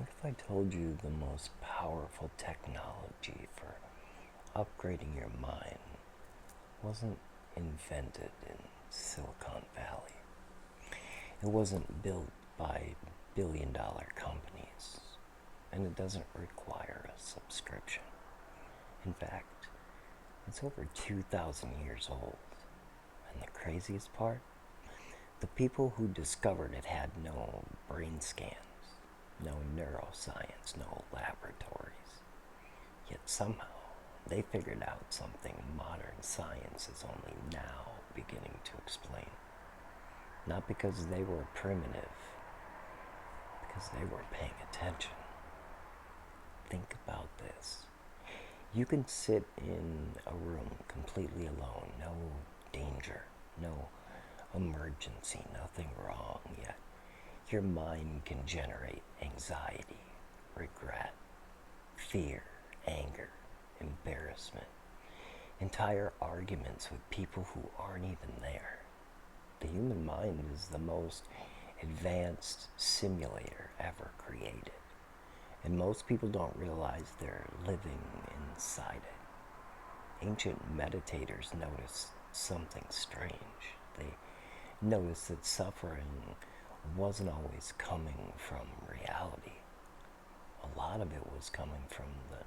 What if I told you the most powerful technology for upgrading your mind wasn't invented in Silicon Valley? It wasn't built by billion-dollar companies, and it doesn't require a subscription. In fact, it's over 2,000 years old. And the craziest part? The people who discovered it had no brain scans, no neuroscience, no laboratories. Yet somehow they figured out something modern science is only now beginning to explain. Not because they were primitive, because they were paying attention. Think about this. You can sit in a room completely alone, no danger, no emergency, nothing wrong, yet your mind can generate anxiety, regret, fear, anger, embarrassment, entire arguments with people who aren't even there. The human mind is the most advanced simulator ever created, and most people don't realize they're living inside it. Ancient meditators noticed something strange. They noticed that suffering wasn't always coming from reality. A lot of it was coming from the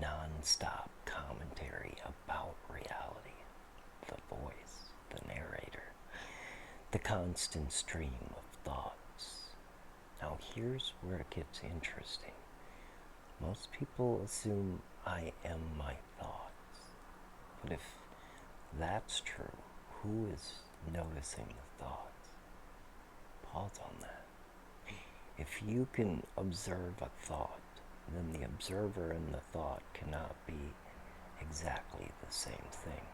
non-stop commentary about reality, the voice, the narrator, the constant stream of thoughts. Now here's where it gets interesting. Most people assume I am my thoughts. But if that's true, who is noticing the thoughts? Pause on that. If you can observe a thought, then the observer and the thought cannot be exactly the same thing.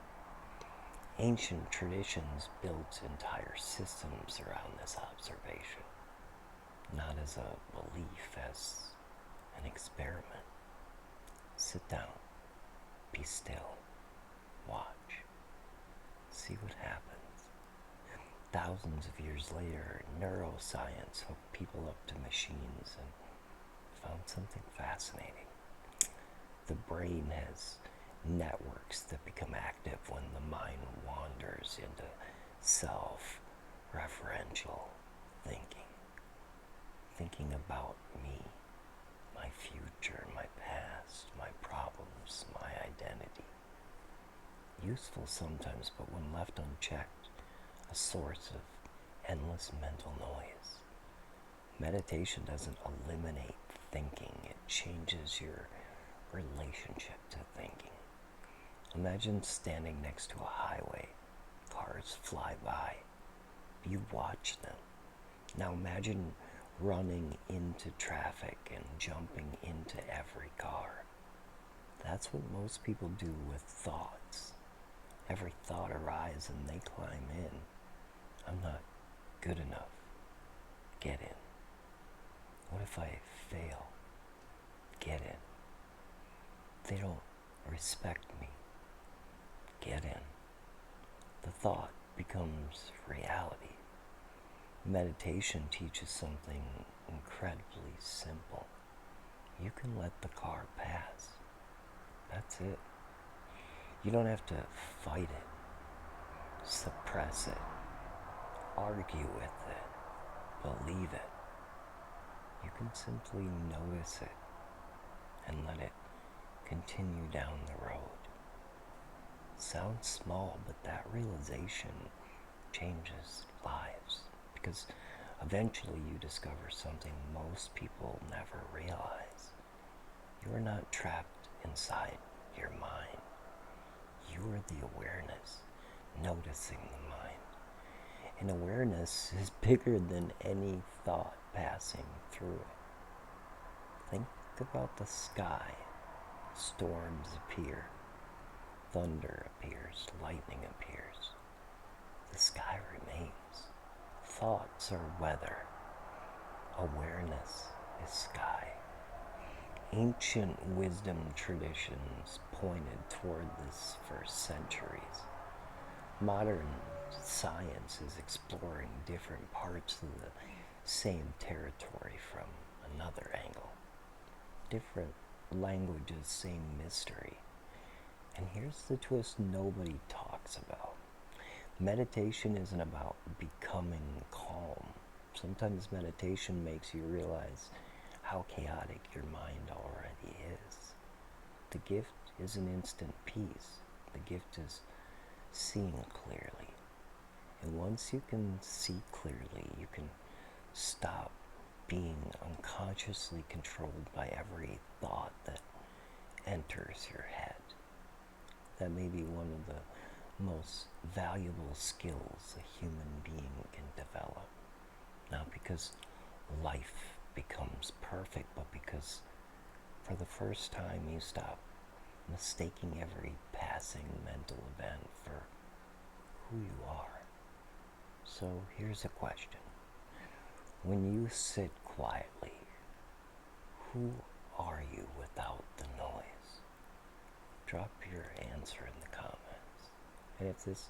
Ancient traditions built entire systems around this observation, not as a belief, as an experiment. Sit down, be still, watch, see what happens. Thousands of years later, neuroscience hooked people up to machines and found something fascinating. The brain has networks that become active when the mind wanders into self-referential thinking. Thinking about me, my future, my past, my problems, my identity. Useful sometimes, but when left unchecked, a source of endless mental noise. Meditation doesn't eliminate thinking, it changes your relationship to thinking. Imagine standing next to a highway. Cars fly by. You watch them. Now imagine running into traffic and jumping into every car. That's what most people do with thoughts. Every thought arises and they climb in. I'm not good enough. Get in. What if I fail? Get in. They don't respect me. Get in. The thought becomes reality. Meditation teaches something incredibly simple. You can let the car pass. That's it. You don't have to fight it, suppress it, argue with it, believe it. You can simply notice it and let it continue down the road. Sounds small, but that realization changes lives, because eventually you discover something most people never realize. You are not trapped inside your mind. You are the awareness, noticing the mind. And awareness is bigger than any thought passing through it. Think about the sky. Storms appear. Thunder appears. Lightning appears. The sky remains. Thoughts are weather. Awareness is sky. Ancient wisdom traditions pointed toward this for centuries. Modern science is exploring different parts of the same territory, from another angle. Different languages, same mystery. And here's the twist nobody talks about. Meditation isn't about becoming calm. Sometimes meditation makes you realize how chaotic your mind already is. The gift is an instant peace. The gift is seeing clearly. And once you can see clearly, you can stop being unconsciously controlled by every thought that enters your head. That may be one of the most valuable skills a human being can develop. Not because life becomes perfect, but because for the first time you stop mistaking every passing mental event for who you are. So here's a question. When you sit quietly, who are you without the noise? Drop your answer in the comments. And if this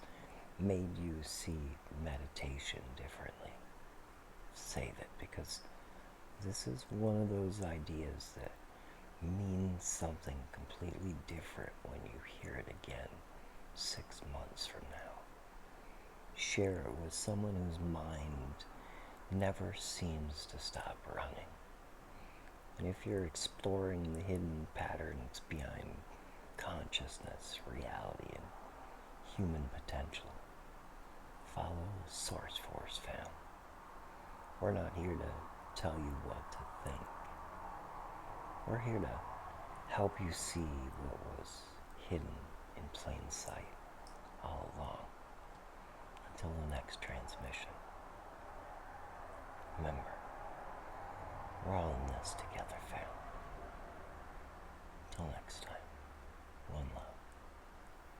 made you see meditation differently, save it, because this is one of those ideas that means something completely different when you hear it again 6 months from now. Share it with someone whose mind never seems to stop running. And if you're exploring the hidden patterns behind consciousness, reality, and human potential, follow Source Force, fam. We're not here to tell you what to think. We're here to help you see what was hidden in plain sight all along. Until the next transmission, remember, we're all in this together, fam. Till next time.